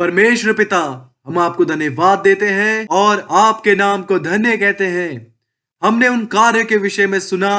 परमेश्वर पिता, हम आपको धन्यवाद देते हैं और आपके नाम को धन्य कहते हैं। हमने उन कार्य के विषय में सुना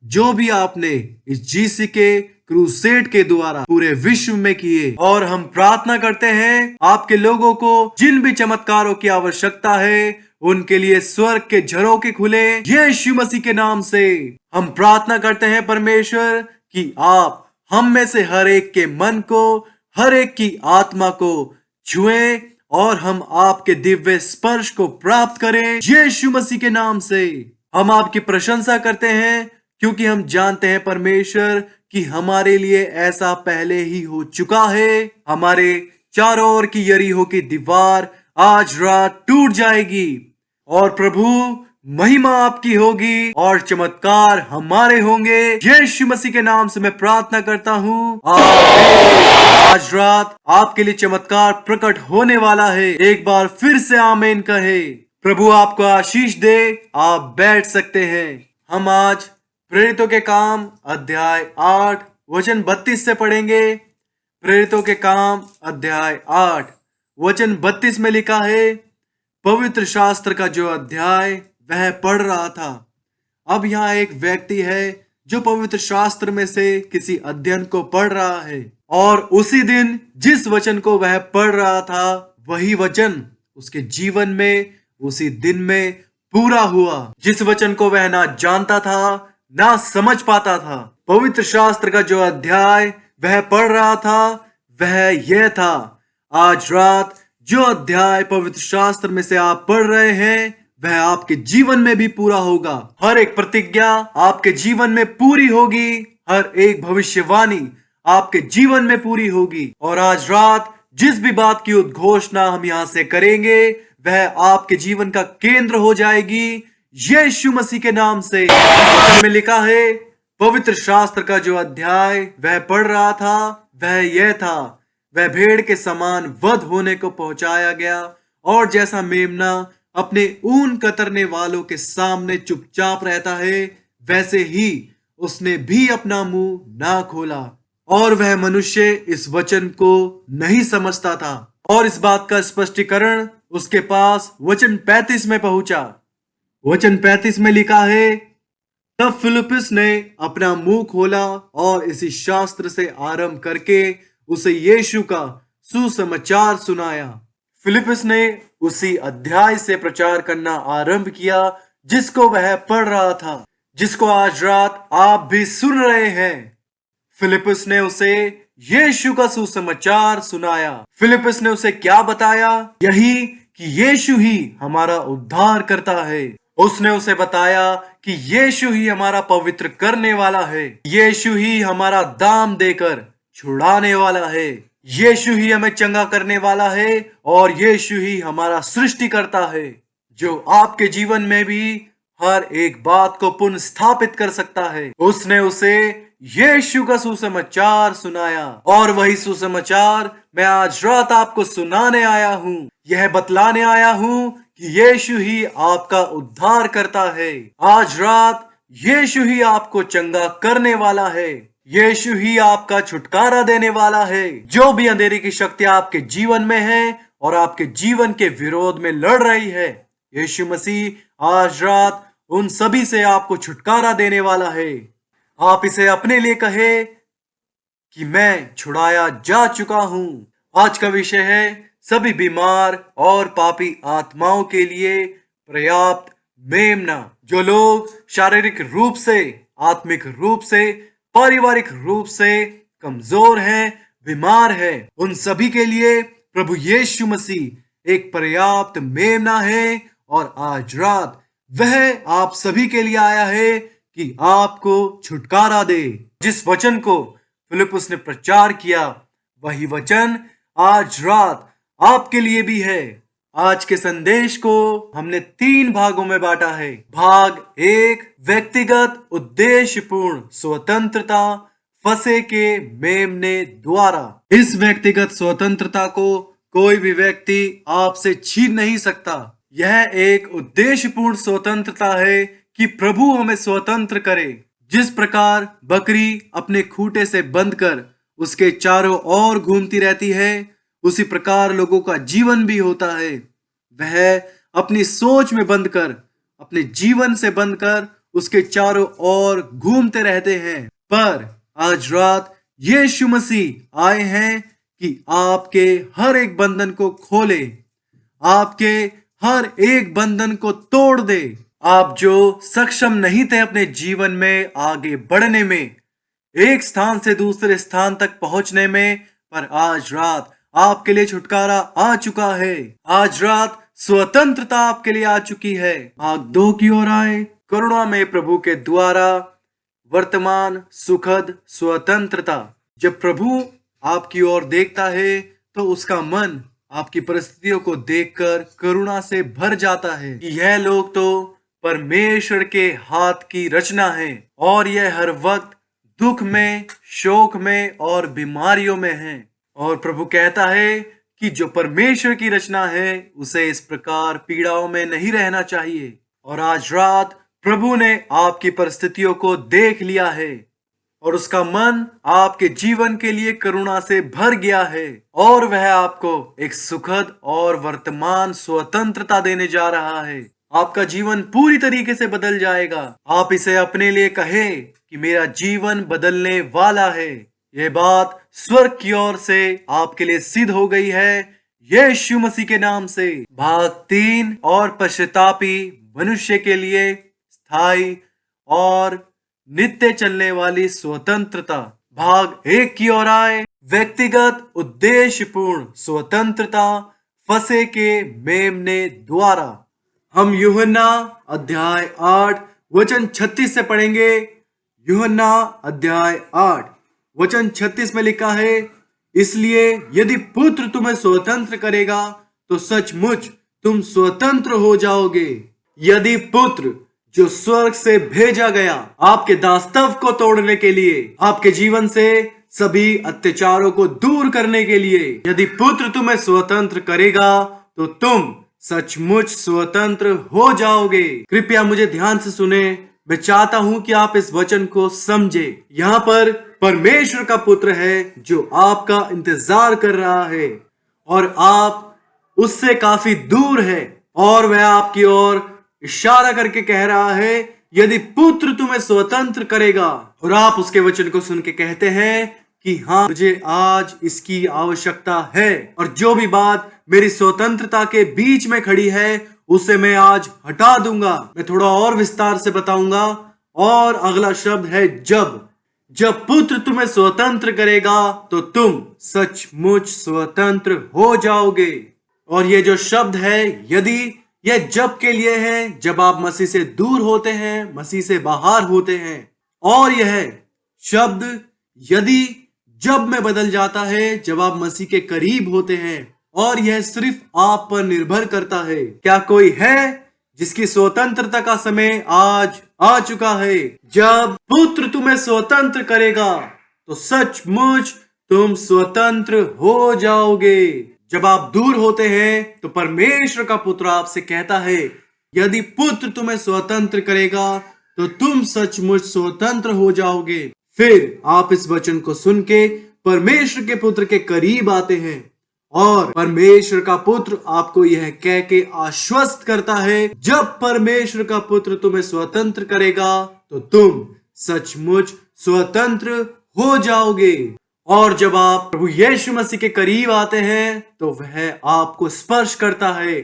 जो भी आपने इस जीसी के क्रूसेड के द्वारा पूरे विश्व में किए, और हम प्रार्थना करते हैं आपके लोगों को जिन भी चमत्कारों की आवश्यकता है उनके लिए स्वर्ग के झरोखे खुले यीशु मसीह के नाम से। हम प्रार्थना करते हैं परमेश्वर कि आप हम में से हर एक के मन को, हर एक की आत्मा को छुए और हम आपके दिव्य स्पर्श को प्राप्त करें यीशु मसीह के नाम से। हम आपकी प्रशंसा करते हैं क्योंकि हम जानते हैं परमेश्वर कि हमारे लिए ऐसा पहले ही हो चुका है। हमारे चारों ओर की यरीहो की दीवार आज रात टूट जाएगी और प्रभु महिमा आपकी होगी और चमत्कार हमारे होंगे। यीशु मसीह के नाम से मैं प्रार्थना करता हूँ, आमीन। आज रात आपके लिए चमत्कार प्रकट होने वाला है। एक बार फिर से आमीन कहे। प्रभु आपको आशीष दे। आप बैठ सकते हैं। हम आज प्रेरितों के काम अध्याय 8 वचन 32 से पढ़ेंगे। प्रेरितों के काम अध्याय 8 वचन 32 में लिखा है, पवित्र शास्त्र का जो अध्याय वह पढ़ रहा था। अब यहाँ एक व्यक्ति है जो पवित्र शास्त्र में से किसी अध्ययन को पढ़ रहा है, और उसी दिन जिस वचन को वह पढ़ रहा था वही वचन उसके जीवन में उसी दिन में पूरा हुआ। जिस वचन को वह ना जानता था ना समझ पाता था। पवित्र शास्त्र का जो अध्याय वह पढ़ रहा था वह यह था, आज रात जो अध्याय पवित्र शास्त्र में से आप पढ़ रहे हैं वह आपके जीवन में भी पूरा होगा। हर एक प्रतिज्ञा आपके जीवन में पूरी होगी। हर एक भविष्यवाणी आपके जीवन में पूरी होगी। और आज रात जिस भी बात की उद्घोषणा हम यहाँ से करेंगे वह आपके जीवन का केंद्र हो जाएगी यीशु मसीह के नाम से। में लिखा है, पवित्र शास्त्र का जो अध्याय वह पढ़ रहा था वह यह था, वह भेड़ के समान वध होने को पहुंचाया गया, और जैसा मेमना अपने ऊन कतरने वालों के सामने चुपचाप रहता है वैसे ही उसने भी अपना मुंह ना खोला। और वह मनुष्य इस वचन को नहीं समझता था। और इस बात का स्पष्टीकरण उसके पास वचन 35 में पहुंचा। वचन 35 में लिखा है, तब फिलिप्पुस ने अपना मुंह खोला और इसी शास्त्र से आरंभ करके उसे यीशु का सुसमाचार सुनाया। फिलिप्पुस ने उसी अध्याय से प्रचार करना आरंभ किया जिसको वह पढ़ रहा था, जिसको आज रात आप भी सुन रहे हैं। फिलिप्पुस ने उसे यीशु का सुसमाचार सुनाया। फिलिप्पुस ने उसे क्या बताया? यही कि यीशु ही हमारा उद्धार करता है। उसने उसे बताया कि यीशु ही हमारा पवित्र करने वाला है। यीशु ही हमारा दाम देकर छुड़ाने वाला है। यीशु ही हमें चंगा करने वाला है और यीशु ही हमारा सृष्टि करता है, जो आपके जीवन में भी हर एक बात को पुनः स्थापित कर सकता है। उसने उसे यीशु का सुसमाचार सुनाया, और वही सुसमाचार मैं आज रात आपको सुनाने आया हूँ। यह बतलाने आया हूँ कि यीशु ही आपका उद्धार करता है। आज रात यीशु ही आपको चंगा करने वाला है। यीशु ही आपका छुटकारा देने वाला है। जो भी अंधेरे की शक्ति आपके जीवन में है और आपके जीवन के विरोध में लड़ रही है, यीशु मसीह आज रात उन सभी से आपको छुटकारा देने वाला है। आप इसे अपने लिए कहे कि मैं छुड़ाया जा चुका हूं। आज का विषय है सभी बीमार और पापी आत्माओं के लिए पर्याप्त मेमना। जो लोग शारीरिक रूप से, आत्मिक रूप से, पारिवारिक रूप से कमजोर हैं, बीमार हैं, उन सभी के लिए प्रभु यीशु मसीह एक पर्याप्त मेमना है। और आज रात वह आप सभी के लिए आया है कि आपको छुटकारा दे। जिस वचन को फिलिप्पुस ने प्रचार किया वही वचन आज रात आपके लिए भी है। आज के संदेश को हमने 3 भागों में बांटा है। भाग 1, व्यक्तिगत उद्देश्यपूर्ण स्वतंत्रता फंसे के मेमने द्वारा। इस व्यक्तिगत स्वतंत्रता को कोई भी व्यक्ति आपसे छीन नहीं सकता। यह एक उद्देश्यपूर्ण स्वतंत्रता है कि प्रभु हमें स्वतंत्र करे। जिस प्रकार बकरी अपने खूंटे से बंधकर उसके चारों ओर घूमती रहती है, उसी प्रकार लोगों का जीवन भी होता है। वह अपनी सोच में बंद कर, अपने जीवन से बंद कर उसके चारों ओर घूमते रहते हैं। पर आज रात यीशु मसीह आए हैं कि आपके हर एक बंधन को खोले, आपके हर एक बंधन को तोड़ दे। आप जो सक्षम नहीं थे अपने जीवन में आगे बढ़ने में, एक स्थान से दूसरे स्थान तक पहुंचने में, पर आज रात आपके लिए छुटकारा आ चुका है। आज रात स्वतंत्रता आपके लिए आ चुकी है। भाग 2 की ओर आए। करुणा में प्रभु के द्वारा वर्तमान सुखद स्वतंत्रता। जब प्रभु आपकी ओर देखता है तो उसका मन आपकी परिस्थितियों को देखकर करुणा से भर जाता है कि यह लोग तो परमेश्वर के हाथ की रचना है और यह हर वक्त दुख में, शोक में और बीमारियों में है। और प्रभु कहता है कि जो परमेश्वर की रचना है उसे इस प्रकार पीड़ाओं में नहीं रहना चाहिए। और आज रात प्रभु ने आपकी परिस्थितियों को देख लिया है और उसका मन आपके जीवन के लिए करुणा से भर गया है और वह आपको एक सुखद और वर्तमान स्वतंत्रता देने जा रहा है। आपका जीवन पूरी तरीके से बदल जाएगा। आप इसे अपने लिए कहें कि मेरा जीवन बदलने वाला है। यह बात स्वर्ग की ओर से आपके लिए सिद्ध हो गई है यीशु मसीह के नाम से। भाग 3 और पश्चातापी मनुष्य के लिए स्थायी और नित्य चलने वाली स्वतंत्रता। भाग 1 की ओर आए। व्यक्तिगत उद्देश्यपूर्ण स्वतंत्रता फंसे के मेमने द्वारा। हम यूहन्ना अध्याय 8 वचन 36 से पढ़ेंगे। यूहन्ना अध्याय 8 वचन 36 में लिखा है, इसलिए यदि पुत्र तुम्हें स्वतंत्र करेगा तो सचमुच तुम स्वतंत्र हो जाओगे। यदि पुत्र जो स्वर्ग से भेजा गया आपके दास्तव को तोड़ने के लिए, आपके जीवन से सभी अत्याचारों को दूर करने के लिए, यदि पुत्र तुम्हें स्वतंत्र करेगा तो तुम सचमुच स्वतंत्र हो जाओगे। कृपया मुझे ध्यान से सुने। मैं चाहता हूं कि आप इस वचन को समझे। यहाँ पर परमेश्वर का पुत्र है जो आपका इंतजार कर रहा है और आप उससे काफी दूर है और वह आपकी ओर इशारा करके कह रहा है, यदि पुत्र तुम्हें स्वतंत्र करेगा। और आप उसके वचन को सुन के कहते हैं कि हाँ, मुझे आज इसकी आवश्यकता है और जो भी बात मेरी स्वतंत्रता के बीच में खड़ी है उसे मैं आज हटा दूंगा। मैं थोड़ा और विस्तार से बताऊंगा। और अगला शब्द है जब। जब पुत्र तुम्हें स्वतंत्र करेगा तो तुम सचमुच स्वतंत्र हो जाओगे। और ये जो शब्द है यदि, यह जब के लिए है, जब आप मसीह से दूर होते हैं, मसीह से बाहर होते हैं। और यह शब्द यदि जब में बदल जाता है जब आप मसीह के करीब होते हैं। और यह सिर्फ आप पर निर्भर करता है। क्या कोई है जिसकी स्वतंत्रता का समय आज आ चुका है? जब पुत्र तुम्हें स्वतंत्र करेगा तो सचमुच तुम स्वतंत्र हो जाओगे। जब आप दूर होते हैं तो परमेश्वर का पुत्र आपसे कहता है, यदि पुत्र तुम्हें स्वतंत्र करेगा तो तुम सचमुच स्वतंत्र हो जाओगे। फिर आप इस वचन को सुन के परमेश्वर के पुत्र के करीब आते हैं और परमेश्वर का पुत्र आपको यह कह के आश्वस्त करता है, जब परमेश्वर का पुत्र तुम्हें स्वतंत्र करेगा तो तुम सचमुच स्वतंत्र हो जाओगे। और जब आप प्रभु यीशु मसीह के करीब आते हैं तो वह आपको स्पर्श करता है।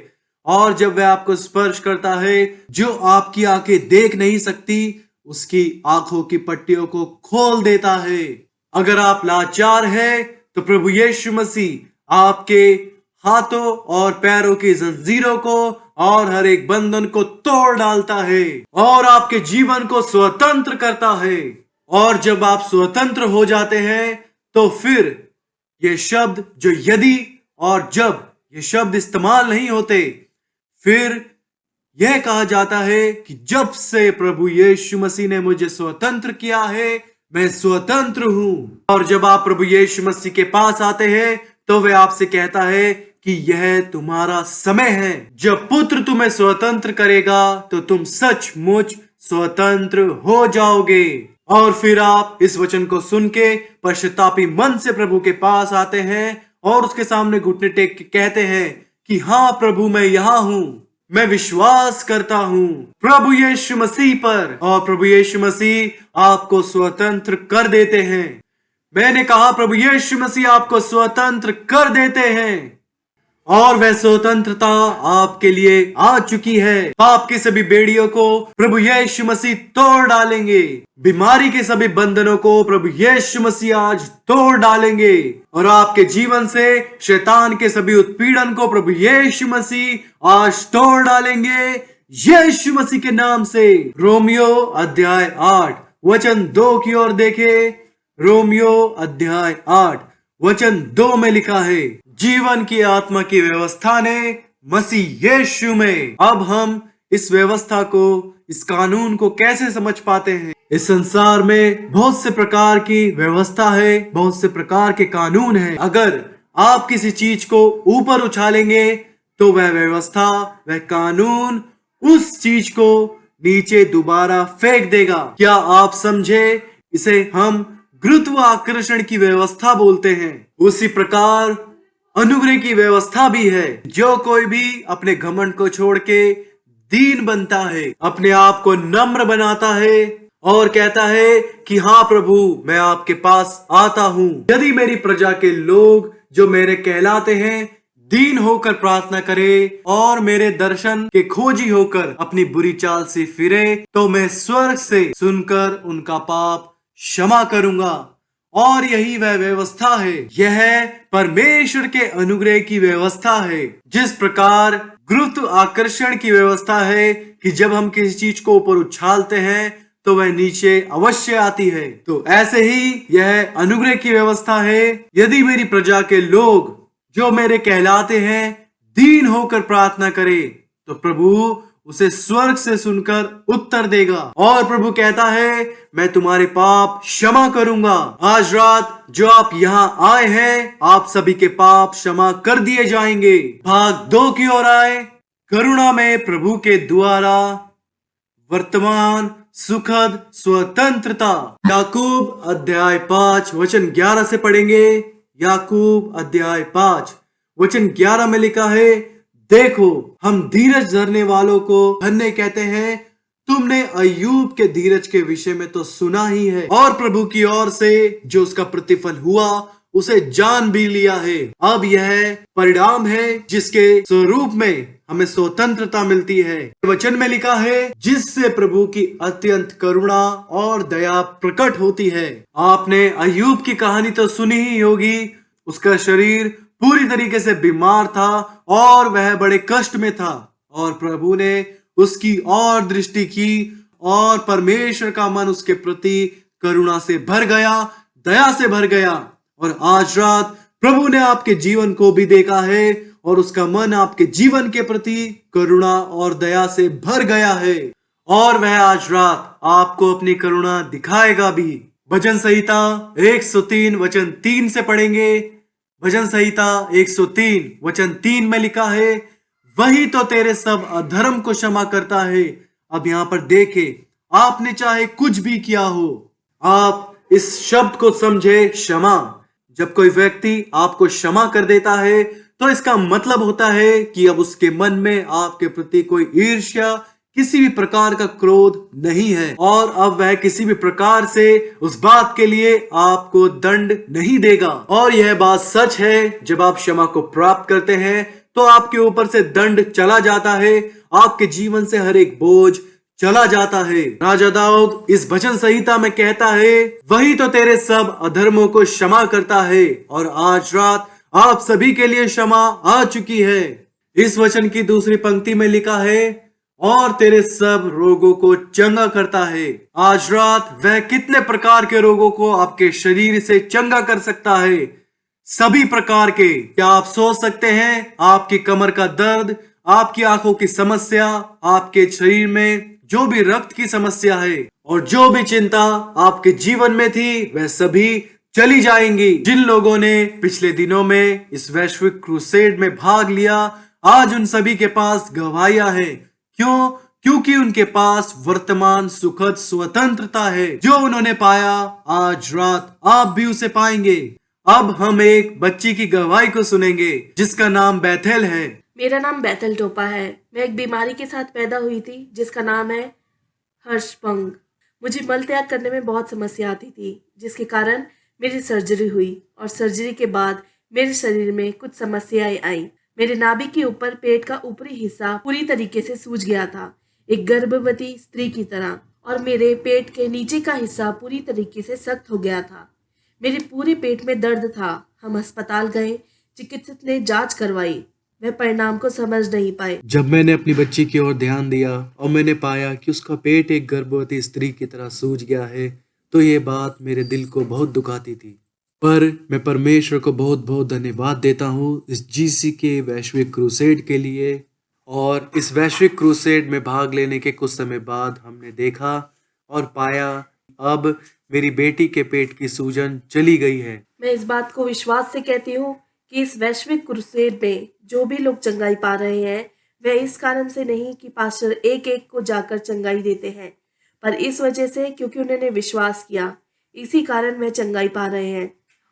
और जब वह आपको स्पर्श करता है, जो आपकी आंखें देख नहीं सकती उसकी आंखों की पट्टियों को खोल देता है। अगर आप लाचार हैं तो प्रभु यीशु मसीह आपके हाथों और पैरों की जंजीरों को और हर एक बंधन को तोड़ डालता है और आपके जीवन को स्वतंत्र करता है। और जब आप स्वतंत्र हो जाते हैं तो फिर ये शब्द जो यदि और जब, ये शब्द इस्तेमाल नहीं होते। फिर यह कहा जाता है कि जब से प्रभु यीशु मसीह ने मुझे स्वतंत्र किया है, मैं स्वतंत्र हूं। और जब आप प्रभु यीशु मसीह के पास आते हैं तो वह आपसे कहता है कि यह तुम्हारा समय है। जब पुत्र तुम्हें स्वतंत्र करेगा तो तुम सचमुच स्वतंत्र हो जाओगे। और फिर आप इस वचन को सुन के पश्चातापी मन से प्रभु के पास आते हैं और उसके सामने घुटने टेक के कहते हैं कि हाँ प्रभु, मैं यहाँ हूँ, मैं विश्वास करता हूँ प्रभु यीशु मसीह पर, और प्रभु यीशु मसीह आपको स्वतंत्र कर देते हैं। मैंने कहा प्रभु यीशु मसीह आपको स्वतंत्र कर देते हैं, और वह स्वतंत्रता आपके लिए आ चुकी है। पाप की सभी बेड़ियों को प्रभु यीशु मसीह तोड़ डालेंगे, बीमारी के सभी बंधनों को प्रभु यीशु मसीह आज तोड़ डालेंगे, और आपके जीवन से शैतान के सभी उत्पीड़न को प्रभु यीशु मसीह आज तोड़ डालेंगे यीशु मसीह के नाम से। रोमियो अध्याय 8 वचन 2 की ओर देखे। रोमियो अध्याय 8 वचन 2 में लिखा है, जीवन की आत्मा की व्यवस्था ने मसीह यीशु में। अब हम इस व्यवस्था को, इस कानून को कैसे समझ पाते हैं? इस संसार में बहुत से प्रकार की व्यवस्था है, बहुत से प्रकार के कानून है। अगर आप किसी चीज को ऊपर उछालेंगे तो वह व्यवस्था, वह कानून उस चीज को नीचे दोबारा फेंक देगा। क्या आप समझे? इसे हम गुरुत्वाकर्षण की व्यवस्था बोलते हैं। उसी प्रकार अनुग्रह की व्यवस्था भी है। जो कोई भी अपने घमंड को छोड़ के दीन बनता है, अपने आप को नम्र बनाता है और कहता है कि हाँ प्रभु, मैं आपके पास आता हूँ। यदि मेरी प्रजा के लोग जो मेरे कहलाते हैं दीन होकर प्रार्थना करे और मेरे दर्शन के खोजी होकर अपनी बुरी चाल से फिरे, तो मैं स्वर्ग से सुनकर उनका पाप क्षमा करूंगा। और यही वह व्यवस्था है, यह परमेश्वर के अनुग्रह की व्यवस्था है। जिस प्रकार गुरुत्व आकर्षण की व्यवस्था है कि जब हम किसी चीज को ऊपर उछालते हैं तो वह नीचे अवश्य आती है, तो ऐसे ही यह अनुग्रह की व्यवस्था है। यदि मेरी प्रजा के लोग जो मेरे कहलाते हैं दीन होकर प्रार्थना करे, तो प्रभु उसे स्वर्ग से सुनकर उत्तर देगा। और प्रभु कहता है, मैं तुम्हारे पाप क्षमा करूंगा। आज रात जो आप यहाँ आए हैं, आप सभी के पाप क्षमा कर दिए जाएंगे। भाग 2 की ओर आए। करुणा में प्रभु के द्वारा वर्तमान सुखद स्वतंत्रता। याकूब अध्याय 5 वचन 11 से पढ़ेंगे। याकूब अध्याय 5 वचन 11 में लिखा है, देखो हम धीरज धरने वालों को धन्य कहते हैं। तुमने अय्यूब के धीरज के विषय में तो सुना ही है, और प्रभु की ओर से जो उसका प्रतिफल हुआ उसे जान भी लिया है। अब यह परिणाम है जिसके स्वरूप में हमें स्वतंत्रता मिलती है। वचन में लिखा है, जिससे प्रभु की अत्यंत करुणा और दया प्रकट होती है। आपने अय्यूब की कहानी तो सुनी ही होगी। उसका शरीर पूरी तरीके से बीमार था और वह बड़े कष्ट में था, और प्रभु ने उसकी और दृष्टि की और परमेश्वर का मन उसके प्रति करुणा से भर गया, दया से भर गया। और आज रात प्रभु ने आपके जीवन को भी देखा है और उसका मन आपके जीवन के प्रति करुणा और दया से भर गया है, और वह आज रात आपको अपनी करुणा दिखाएगा भी। भजन संहिता 103 वचन 3 से पढ़ेंगे। भजन संहिता 103 वचन 3 में लिखा है, वही तो तेरे सब अधर्म को क्षमा करता है। अब यहाँ पर देखे, आपने चाहे कुछ भी किया हो, आप इस शब्द को समझे, क्षमा। जब कोई व्यक्ति आपको क्षमा कर देता है तो इसका मतलब होता है कि अब उसके मन में आपके प्रति कोई ईर्ष्या, किसी भी प्रकार का क्रोध नहीं है, और अब वह किसी भी प्रकार से उस बात के लिए आपको दंड नहीं देगा। और यह बात सच है, जब आप क्षमा को प्राप्त करते हैं तो आपके ऊपर से दंड चला जाता है, आपके जीवन से हर एक बोझ चला जाता है। राजा दाऊद इस भजन संहिता में कहता है, वही तो तेरे सब अधर्मों को क्षमा करता है, और आज रात आप सभी के लिए क्षमा आ चुकी है। इस वचन की दूसरी पंक्ति में लिखा है, और तेरे सब रोगों को चंगा करता है। आज रात वह कितने प्रकार के रोगों को आपके शरीर से चंगा कर सकता है, सभी प्रकार के। क्या आप सोच सकते हैं, आपकी कमर का दर्द, आपकी आंखों की समस्या, आपके शरीर में जो भी रक्त की समस्या है और जो भी चिंता आपके जीवन में थी, वह सभी चली जाएंगी। जिन लोगों ने पिछले दिनों में इस वैश्विक क्रूसेड में भाग लिया, आज उन सभी के पास गवाहियां हैं। क्यों? क्योंकि उनके पास वर्तमान सुखद स्वतंत्रता है। जो उन्होंने पाया, आज रात आप भी उसे पाएंगे। अब हम एक बच्ची की गवाही को सुनेंगे जिसका नाम बैथेल है। मेरा नाम बैतल टोपा है। मैं एक बीमारी के साथ पैदा हुई थी जिसका नाम है हर्षभंग। मुझे मल त्याग करने में बहुत समस्या आती थी, जिसके कारण मेरी सर्जरी हुई और सर्जरी के बाद मेरे शरीर में कुछ समस्याएं आई। मेरे नाभि के ऊपर पेट का ऊपरी हिस्सा पूरी तरीके से सूज गया था, एक गर्भवती स्त्री की तरह, और मेरे पेट के नीचे का हिस्सा पूरी तरीके से सख्त हो गया था। मेरे पूरे पेट में दर्द था। हम अस्पताल गए, चिकित्सक ने जांच करवाई, वह परिणाम को समझ नहीं पाए। जब मैंने अपनी बच्ची की ओर ध्यान दिया और मैंने पाया कि उसका पेट एक गर्भवती स्त्री की तरह सूज गया है, तो ये बात मेरे दिल को बहुत दुखाती थी। पर मैं परमेश्वर को बहुत बहुत धन्यवाद देता हूँ इस जीसी के वैश्विक क्रूसेड के लिए। और इस वैश्विक क्रूसेड में भाग लेने के कुछ समय बाद हमने देखा और पाया अब मेरी बेटी के पेट की सूजन चली गई है। मैं इस बात को विश्वास से कहती हूँ कि इस वैश्विक क्रूसेड में जो भी लोग चंगाई पा रहे हैं, वह इस कारण से नहीं कि पास्टर एक एक को जाकर चंगाई देते हैं, पर इस वजह से क्योंकि उन्होंने विश्वास किया, इसी कारण वह चंगाई पा रहे हैं।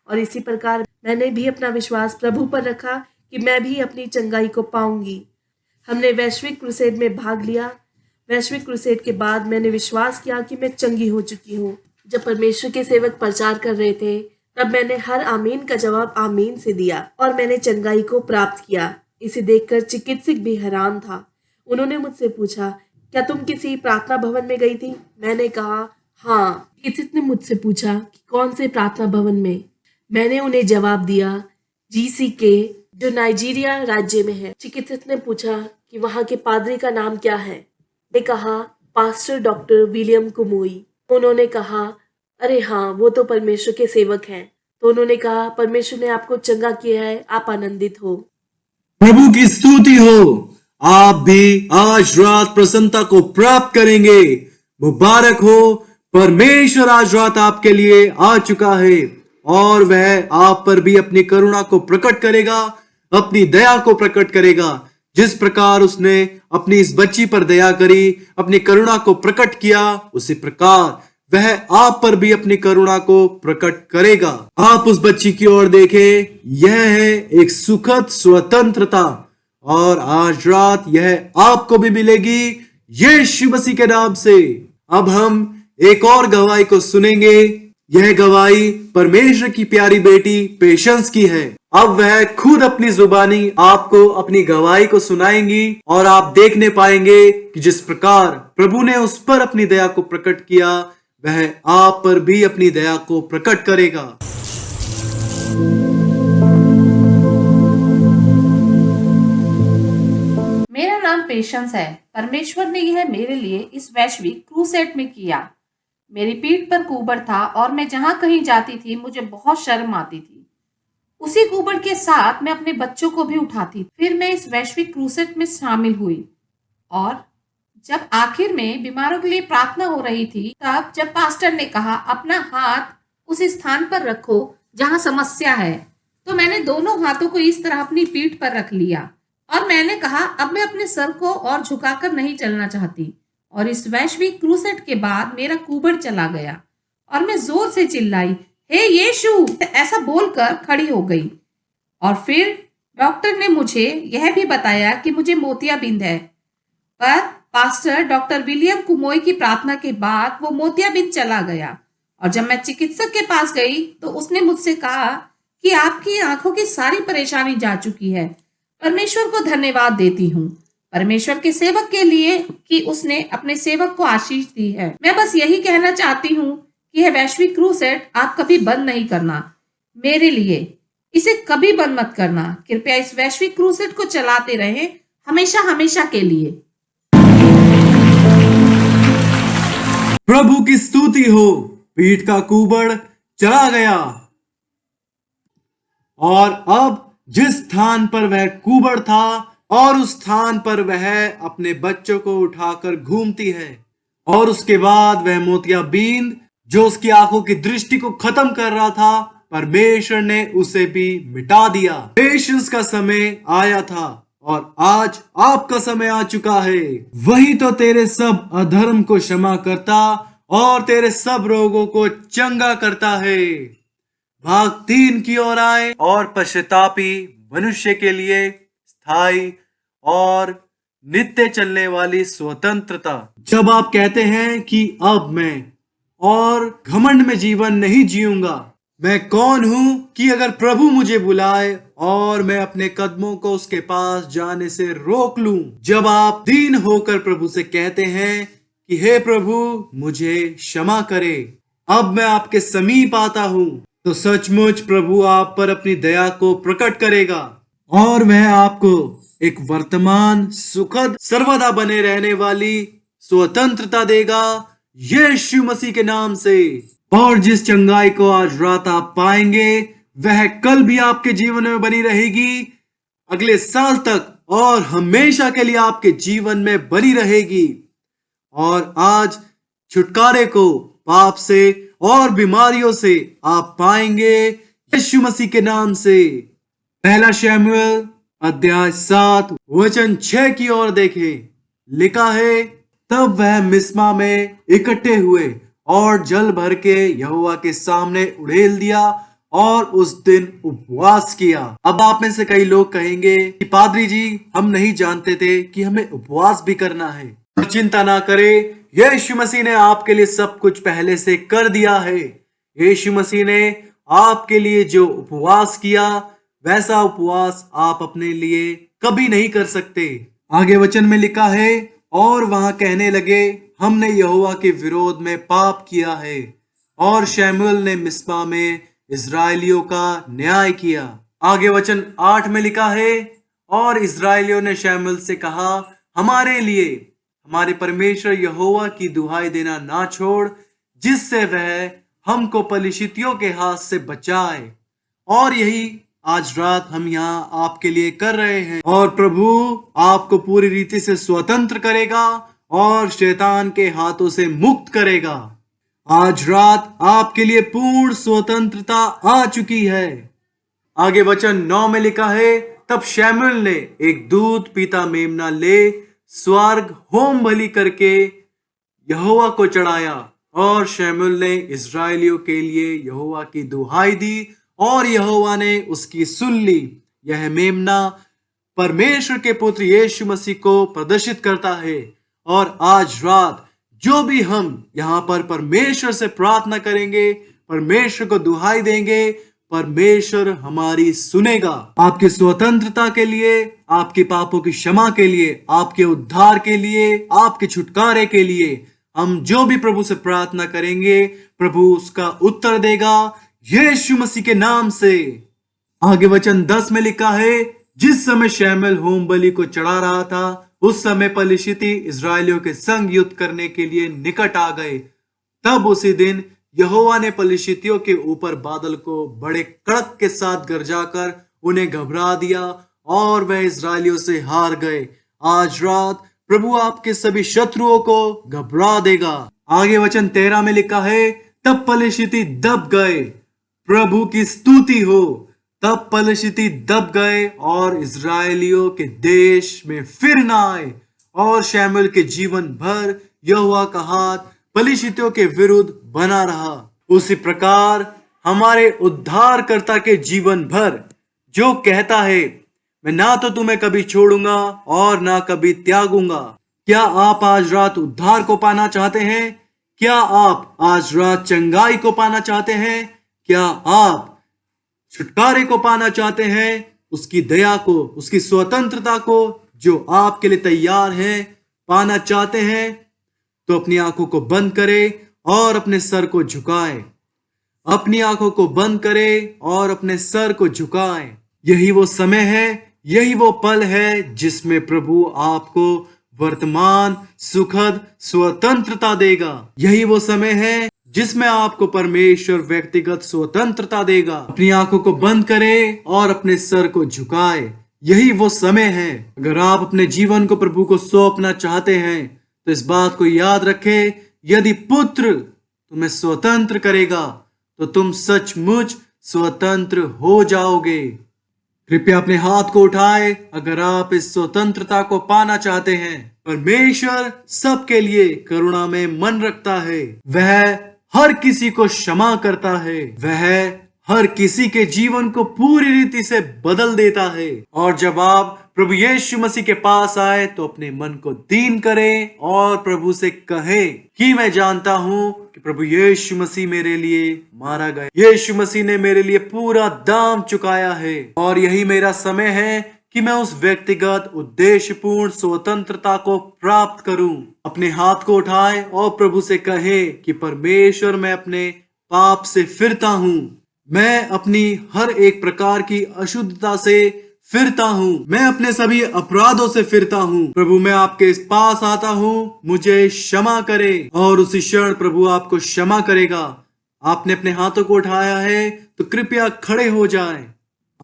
और इसी प्रकार मैंने भी अपना विश्वास प्रभु पर रखा कि मैं भी अपनी चंगाई को पाऊंगी। हमने वैश्विक क्रूसेड में भाग लिया। वैश्विक क्रूसेड के बाद मैंने विश्वास किया कि मैं चंगी हो चुकी हूँ। जब परमेश्वर के सेवक प्रचार कर रहे थे, तब मैंने हर आमीन का जवाब आमीन से दिया और मैंने चंगाई को प्राप्त किया। इसे देखकर चिकित्सक भी हैरान था। उन्होंने मुझसे पूछा, क्या तुम किसी प्रार्थना भवन में गई थी? मैंने कहा, हाँ। चिकित्सक ने मुझसे पूछा कि कौन से प्रार्थना भवन में? मैंने उन्हें जवाब दिया, जीसीके, जो नाइजीरिया राज्य में है। चिकित्सक ने पूछा कि वहाँ के पादरी का नाम क्या है? मैंने कहा, पास्टर डॉक्टर विलियम कुमोई। उन्होंने कहा, अरे हाँ, वो तो परमेश्वर के सेवक हैं। तो उन्होंने कहा, परमेश्वर ने आपको चंगा किया है, आप आनंदित हो। प्रभु की स्तुति हो। आप भी आज रात प्रसन्नता को प्राप्त करेंगे। मुबारक हो, परमेश्वर आज रात आपके लिए आ चुका है और वह आप पर भी अपनी करुणा को प्रकट करेगा, अपनी दया को प्रकट करेगा। जिस प्रकार उसने अपनी इस बच्ची पर दया करी, अपनी करुणा को प्रकट किया, उसी प्रकार वह आप पर भी अपनी करुणा को प्रकट करेगा। आप उस बच्ची की ओर देखें, यह है एक सुखद स्वतंत्रता और आज रात यह आपको भी मिलेगी यीशु मसीह के नाम से। अब हम एक और गवाही को सुनेंगे। यह गवाही परमेश्वर की प्यारी बेटी पेशेंस की है। अब वह खुद अपनी जुबानी आपको अपनी गवाही को सुनाएंगी और आप देखने पाएंगे कि जिस प्रकार प्रभु ने उस पर अपनी दया को प्रकट किया, वह आप पर भी अपनी दया को प्रकट करेगा। मेरा नाम पेशेंस है। परमेश्वर ने यह मेरे लिए इस वैश्विक क्रूसेड में किया। मेरी पीठ पर कुबड़ था और मैं जहां कहीं जाती थी मुझे बहुत शर्म आती थी। उसी कुबड़ के साथ मैं अपने बच्चों को भी उठाती। फिर मैं इस वैश्विक क्रूसेड में शामिल हुई और जब आखिर में बीमारों के लिए प्रार्थना हो रही थी, तब जब पास्टर ने कहा अपना हाथ उस स्थान पर रखो जहां समस्या है, तो मैंने दोनों हाथों को इस तरह अपनी पीठ पर रख लिया और मैंने कहा, अब मैं अपने सर को और झुकाकर नहीं चलना चाहती। और इस वैश्विक क्रूसेड के बाद मेरा कुबड़ चला गया और मैं जोर से चिल्लाई, हे यीशु, ऐसा बोलकर खड़ी हो गई। और फिर डॉक्टर ने मुझे यह भी बताया कि मुझे मोतियाबिंद है। पर पास्टर डॉक्टर विलियम कुमोई की प्रार्थना के बाद वो मोतियाबिंद चला गया। और जब मैं चिकित्सक के पास गई तो उसने मुझसे कहा कि आपकी आंखों की सारी परेशानी जा चुकी है। परमेश्वर को धन्यवाद देती हूँ, परमेश्वर के सेवक के लिए कि उसने अपने सेवक को आशीष दी है। मैं बस यही कहना चाहती हूँ कि यह वैश्विक क्रूसेड आप कभी बंद नहीं करना। मेरे लिए इसे कभी बंद मत करना। कृपया इस वैश्विक क्रूसेड को चलाते रहें, हमेशा हमेशा के लिए। प्रभु की स्तुति हो। पीठ का कुबड़ चला गया और अब जिस स्थान पर वह कुबड़ था और उस स्थान पर वह अपने बच्चों को उठाकर घूमती है। और उसके बाद वह मोतियाबिंद जो उसकी आंखों की दृष्टि को खत्म कर रहा था, परमेश्वर ने उसे भी मिटा दिया। पेशेंस का समय आया था और आज आपका समय आ चुका है। वही तो तेरे सब अधर्म को क्षमा करता और तेरे सब रोगों को चंगा करता है। भाग 3 की ओर आए और पश्चातापी मनुष्य के लिए स्थायी और नित्य चलने वाली स्वतंत्रता। जब आप कहते हैं कि अब मैं और घमंड में जीवन नहीं जीऊंगा, मैं कौन हूं कि अगर प्रभु मुझे बुलाए और मैं अपने कदमों को उसके पास जाने से रोक लूं। जब आप दीन होकर प्रभु से कहते हैं कि हे प्रभु मुझे क्षमा करे, अब मैं आपके समीप आता हूं, तो सचमुच प्रभु आप पर अपनी दया को प्रकट करेगा और वह आपको एक वर्तमान सुखद सर्वदा बने रहने वाली स्वतंत्रता देगा यीशु मसीह के नाम से। और जिस चंगाई को आज रात आप पाएंगे वह कल भी आपके जीवन में बनी रहेगी, अगले साल तक और हमेशा के लिए आपके जीवन में बनी रहेगी। और आज छुटकारे को पाप से और बीमारियों से आप पाएंगे यीशु मसीह के नाम से। पहला शमूएल अध्याय 7 वचन 6 की ओर देखें। लिखा है, तब वह मिस्मा में इकट्ठे हुए और जल भर के यहोवा के सामने उड़ेल दिया और उस दिन उपवास किया। अब आप में से कई लोग कहेंगे कि पादरी जी हम नहीं जानते थे कि हमें उपवास भी करना है। और चिंता ना करें, यीशु मसीह ने आपके लिए सब कुछ पहले से कर दिया है। यीशु मसीह ने आपके लिए जो उपवास किया वैसा उपवास आप अपने लिए कभी नहीं कर सकते। आगे वचन में लिखा है, और वहां कहने लगे हमने यहोवा के विरोध में पाप किया है। और शमूएल ने मिस्पा में इस्राएलियों का न्याय किया। आगे वचन 8 में लिखा है, और इस्राएलियों ने शमूएल से कहा, हमारे लिए हमारे परमेश्वर यहोवा की दुहाई देना ना छोड़, जिससे वह हमको पलिश्तियों के हाथ से बचाए। और यही आज रात हम यहाँ आपके लिए कर रहे हैं। और प्रभु आपको पूरी रीति से स्वतंत्र करेगा और शैतान के हाथों से मुक्त करेगा। आज रात आपके लिए पूर्ण स्वतंत्रता आ चुकी है। आगे वचन 9 में लिखा है, तब शमूएल ने एक दूध पीता मेमना ले स्वर्ग होम बलि करके यहोवा को चढ़ाया। और शमूएल ने इस्राएलियों के लिए यहोवा की दुहाई दी और यहोवा ने उसकी सुन ली। यह मेमना परमेश्वर के पुत्र यीशु मसीह को प्रदर्शित करता है। और आज रात जो भी हम यहाँ पर परमेश्वर से प्रार्थना करेंगे, परमेश्वर को दुहाई देंगे, परमेश्वर हमारी सुनेगा। आपकी स्वतंत्रता के लिए, आपके पापों की क्षमा के लिए, आपके उद्धार के लिए, आपके छुटकारे के लिए हम जो भी प्रभु से प्रार्थना करेंगे प्रभु उसका उत्तर देगा यीशु मसीह के नाम से। आगे वचन 10 में लिखा है, जिस समय शमूएल होम बलि को चढ़ा रहा था उस समय पलिश्ती इस्राएलियों के संग युद्ध करने के लिए निकट आ गए। तब उसी दिन यहोवा ने पलिश्तियों के ऊपर बादल को बड़े कड़क के साथ गरजाकर उन्हें घबरा दिया और वह इस्राएलियों से हार गए। आज रात प्रभु आपके सभी शत्रुओं को घबरा देगा। आगे वचन 13 में लिखा है, तब पलिश्ती दब गए, प्रभु की स्तुति हो। तब पलिश्ती दब गए और इस्राएलियों के देश में फिर न आए। और शमूएल के जीवन भर यहोवा का हाथ पलिश्तियों के विरुद्ध बना रहा। उसी प्रकार हमारे उद्धारकर्ता के जीवन भर जो कहता है, मैं ना तो तुम्हें कभी छोड़ूंगा और ना कभी त्यागूंगा। क्या आप आज रात उद्धार को पाना चाहते हैं? क्या आप आज रात चंगाई को पाना चाहते हैं? क्या आप छुटकारे को पाना चाहते हैं? उसकी दया को, उसकी स्वतंत्रता को जो आपके लिए तैयार है पाना चाहते हैं? तो अपनी आंखों को बंद करें और अपने सर को झुकाएं। अपनी आंखों को बंद करें और अपने सर को झुकाएं। यही वो समय है, यही वो पल है जिसमें प्रभु आपको वर्तमान सुखद स्वतंत्रता देगा। यही वो समय है जिसमें आपको परमेश्वर व्यक्तिगत स्वतंत्रता देगा। अपनी आंखों को बंद करें और अपने सर को झुकाएं। यही वो समय है। अगर आप अपने जीवन को प्रभु को सौंपना चाहते हैं तो इस बात को याद रखें, यदि पुत्र तुम्हें स्वतंत्र करेगा तो तुम सचमुच स्वतंत्र हो जाओगे। कृपया अपने हाथ को उठाए अगर आप इस स्वतंत्रता को पाना चाहते हैं। परमेश्वर सबके लिए करुणा में मन रखता है। वह हर किसी को क्षमा करता है। वह हर किसी के जीवन को पूरी रीति से बदल देता है। और जब आप प्रभु यीशु मसीह के पास आए तो अपने मन को दीन करें और प्रभु से कहें कि मैं जानता हूँ कि प्रभु यीशु मसीह मेरे लिए मारा गया, यीशु मसीह ने मेरे लिए पूरा दाम चुकाया है और यही मेरा समय है कि मैं उस व्यक्तिगत उद्देश्यपूर्ण स्वतंत्रता को प्राप्त करूं। अपने हाथ को उठाएं और प्रभु से कहें कि परमेश्वर, मैं अपने पाप से फिरता हूं, मैं अपनी हर एक प्रकार की अशुद्धता से फिरता हूँ, मैं अपने सभी अपराधों से फिरता हूँ। प्रभु, मैं आपके पास आता हूँ, मुझे क्षमा करे। और उसी क्षण प्रभु आपको क्षमा करेगा। आपने अपने हाथों को उठाया है तो कृपया खड़े हो जाएं।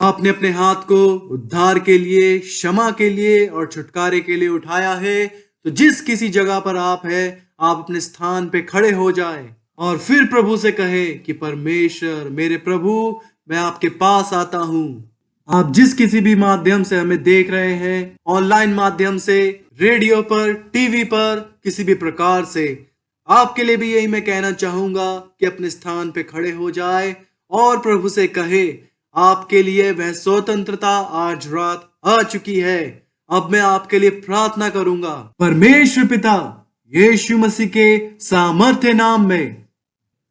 आपने अपने हाथ को उद्धार के लिए, क्षमा के लिए और छुटकारे के लिए उठाया है तो जिस किसी जगह पर आप है, आप अपने स्थान पे खड़े हो जाएं और फिर प्रभु से कहे कि परमेश्वर, मेरे प्रभु, मैं आपके पास आता हूँ। आप जिस किसी भी माध्यम से हमें देख रहे हैं, ऑनलाइन माध्यम से, रेडियो पर, टीवी पर, किसी भी प्रकार से, आपके लिए भी यही मैं कहना चाहूंगा कि अपने स्थान पे खड़े हो जाए और प्रभु से कहे, आपके लिए वह स्वतंत्रता आज रात आ चुकी है। अब मैं आपके लिए प्रार्थना करूंगा। परमेश्वर पिता, यीशु मसीह के सामर्थ्य नाम में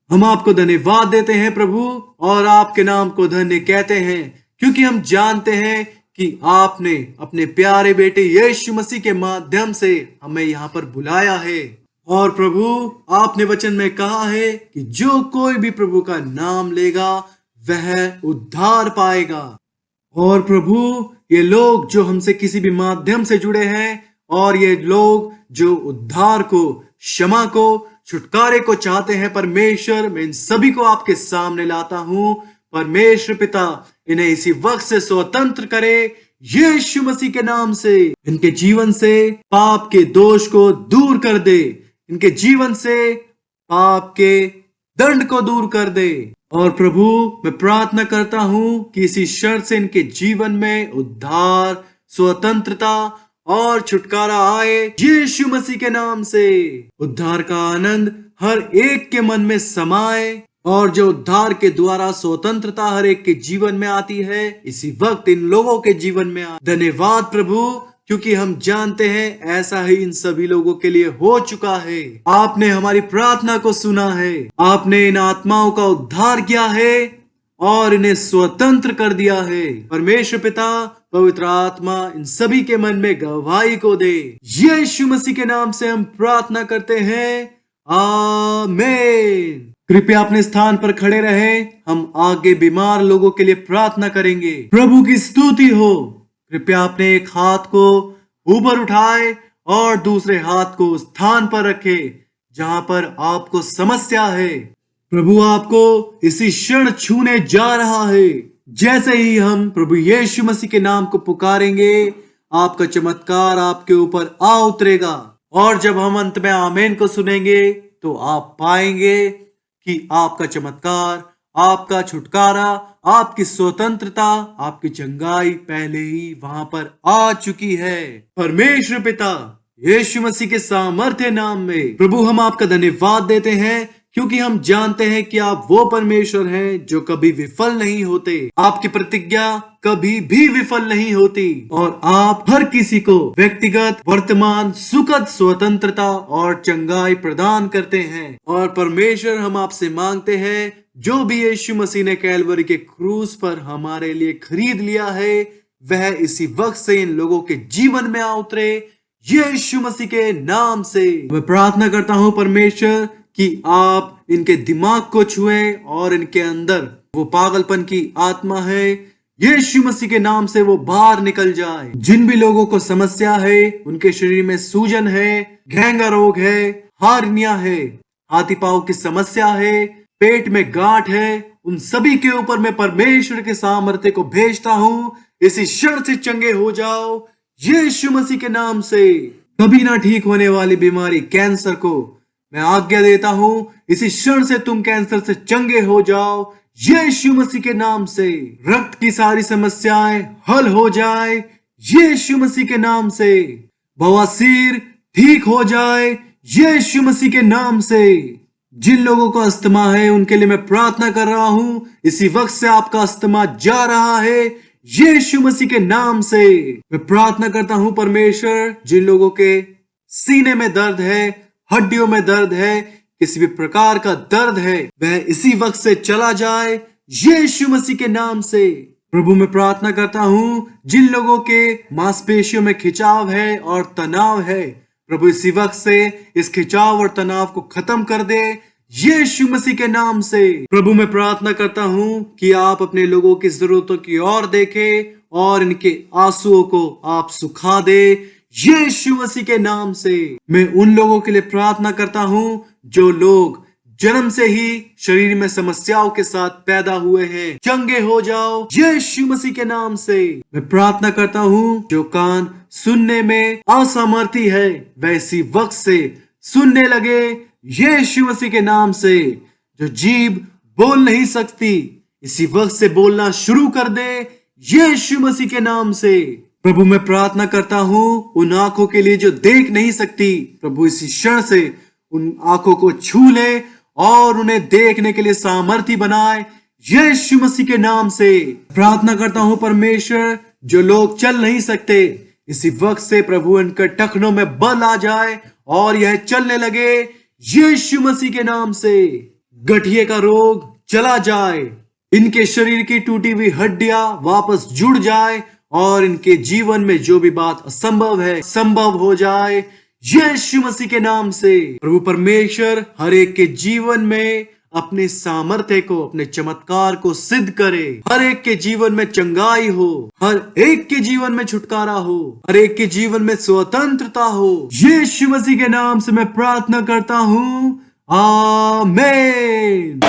हम आपको धन्यवाद देते हैं प्रभु, और आपके नाम को धन्य कहते हैं क्योंकि हम जानते हैं कि आपने अपने प्यारे बेटे यीशु मसीह के माध्यम से हमें यहाँ पर बुलाया है। और प्रभु, आपने वचन में कहा है कि जो कोई भी प्रभु का नाम लेगा वह उद्धार पाएगा। और प्रभु, ये लोग जो हमसे किसी भी माध्यम से जुड़े हैं और ये लोग जो उद्धार को, क्षमा को, छुटकारे को चाहते हैं, परमेश्वर, मैं इन सभी को आपके सामने लाता हूँ। परमेश्वर पिता, इन्हें इसी वक्त से स्वतंत्र करे यीशु मसीह के नाम से। इनके जीवन से पाप के दोष को दूर कर दे, इनके जीवन से पाप के दंड को दूर कर दे। और प्रभु, मैं प्रार्थना करता हूँ कि इसी क्षण से इनके जीवन में उद्धार, स्वतंत्रता और छुटकारा आए यीशु मसीह के नाम से। उद्धार का आनंद हर एक के मन में समाए और जो उद्धार के द्वारा स्वतंत्रता हर एक के जीवन में आती है, इसी वक्त इन लोगों के जीवन में आए। धन्यवाद प्रभु, क्योंकि हम जानते हैं ऐसा ही इन सभी लोगों के लिए हो चुका है। आपने हमारी प्रार्थना को सुना है, आपने इन आत्माओं का उद्धार किया है और इन्हें स्वतंत्र कर दिया है। परमेश्वर पिता, पवित्र आत्मा इन सभी के मन में गवाही को दे। यीशु मसीह के नाम से हम प्रार्थना करते हैं, आमीन। कृपया अपने स्थान पर खड़े रहे। हम आगे बीमार लोगों के लिए प्रार्थना करेंगे। प्रभु की स्तुति हो। कृपया अपने एक हाथ को ऊपर उठाए और दूसरे हाथ को उस स्थान पर रखे जहां पर आपको समस्या है। प्रभु आपको इसी क्षण छूने जा रहा है। जैसे ही हम प्रभु यीशु मसीह के नाम को पुकारेंगे, आपका चमत्कार आपके ऊपर आ उतरेगा। और जब हम अंत में आमीन को सुनेंगे तो आप पाएंगे कि आपका चमत्कार, आपका छुटकारा, आपकी स्वतंत्रता, आपकी चंगाई पहले ही वहां पर आ चुकी है। परमेश्वर पिता, यीशु मसीह के सामर्थ्य नाम में प्रभु, हम आपका धन्यवाद देते हैं क्योंकि हम जानते हैं कि आप वो परमेश्वर हैं जो कभी विफल नहीं होते। आपकी प्रतिज्ञा कभी भी विफल नहीं होती और आप हर किसी को व्यक्तिगत, वर्तमान, सुखद स्वतंत्रता और चंगाई प्रदान करते हैं। और परमेश्वर, हम आपसे मांगते हैं, जो भी यीशु मसीह ने कैलवरी के क्रूस पर हमारे लिए खरीद लिया है, वह इसी वक्त से इन लोगों के जीवन में आ उतरे यीशु मसीह के नाम से। मैं प्रार्थना करता हूँ परमेश्वर कि आप इनके दिमाग को छुए और इनके अंदर वो पागलपन की आत्मा है, यीशु मसीह के नाम से वो बाहर निकल जाए। जिन भी लोगों को समस्या है, उनके शरीर में सूजन है, घेंगा रोग है, हार्निया है, हाथी पांव की समस्या है, पेट में गांठ है, उन सभी के ऊपर मैं परमेश्वर के सामर्थ्य को भेजता हूँ। इसी क्षण से चंगे हो जाओ यीशु मसीह के नाम से। कभी ना ठीक होने वाली बीमारी कैंसर को मैं आज्ञा देता हूँ, इसी क्षण से तुम कैंसर से चंगे हो जाओ यीशु मसीह के नाम से। रक्त की सारी समस्याएं हल हो जाए यीशु मसीह के नाम से। बवासीर ठीक हो जाए यीशु मसीह के नाम से। जिन लोगों को अस्थमा है उनके लिए मैं प्रार्थना कर रहा हूं, इसी वक्त से आपका अस्थमा जा रहा है यीशु मसीह के नाम से। मैं प्रार्थना करता हूं परमेश्वर, जिन लोगों के सीने में दर्द है, हड्डियों में दर्द है, किसी भी प्रकार का दर्द है, वह इसी वक्त से चला जाए यीशु मसीह के नाम से। प्रभु मैं प्रार्थना करता हूं, जिन लोगों के मांसपेशियों में खिंचाव है और तनाव है, प्रभु इसी वक्त से इस खिंचाव और तनाव को खत्म कर दे यीशु मसीह के नाम से। प्रभु मैं प्रार्थना करता हूं कि आप अपने लोगों की जरूरतों की ओर देखें और इनके आंसुओं को आप सुखा दे यीशु मसीह के नाम से। मैं उन लोगों के लिए प्रार्थना करता हूं जो लोग जन्म से ही शरीर में समस्याओं के साथ पैदा हुए हैं, चंगे हो जाओ यीशु मसीह के नाम से। मैं प्रार्थना करता हूं जो कान सुनने में असमर्थी है, वैसी वक्त से सुनने लगे यीशु मसीह के नाम से। जो जीभ बोल नहीं सकती, इसी वक्त से बोलना शुरू कर दे यीशु मसीह के नाम से। प्रभु मैं प्रार्थना करता हूं उन आंखों के लिए जो देख नहीं सकती, प्रभु इसी क्षण से उन आंखों को छू ले और उन्हें देखने के लिए सामर्थ्य बनाए यीशु मसीह के नाम से। प्रार्थना करता हूं परमेश्वर, जो लोग चल नहीं सकते, इसी वक्त से प्रभु इनके टखनों में बल आ जाए और यह चलने लगे यीशु मसीह के नाम से। गठिए का रोग चला जाए, इनके शरीर की टूटी हुई हड्डियां वापस जुड़ जाए और इनके जीवन में जो भी बात असंभव है संभव हो जाए यीशु मसीह के नाम से। प्रभु परमेश्वर हर एक के जीवन में अपने सामर्थ्य को, अपने चमत्कार को सिद्ध करे। हर एक के जीवन में चंगाई हो, हर एक के जीवन में छुटकारा हो, हर एक के जीवन में स्वतंत्रता हो। यीशु मसीह के नाम से मैं प्रार्थना करता हूँ, आमीन।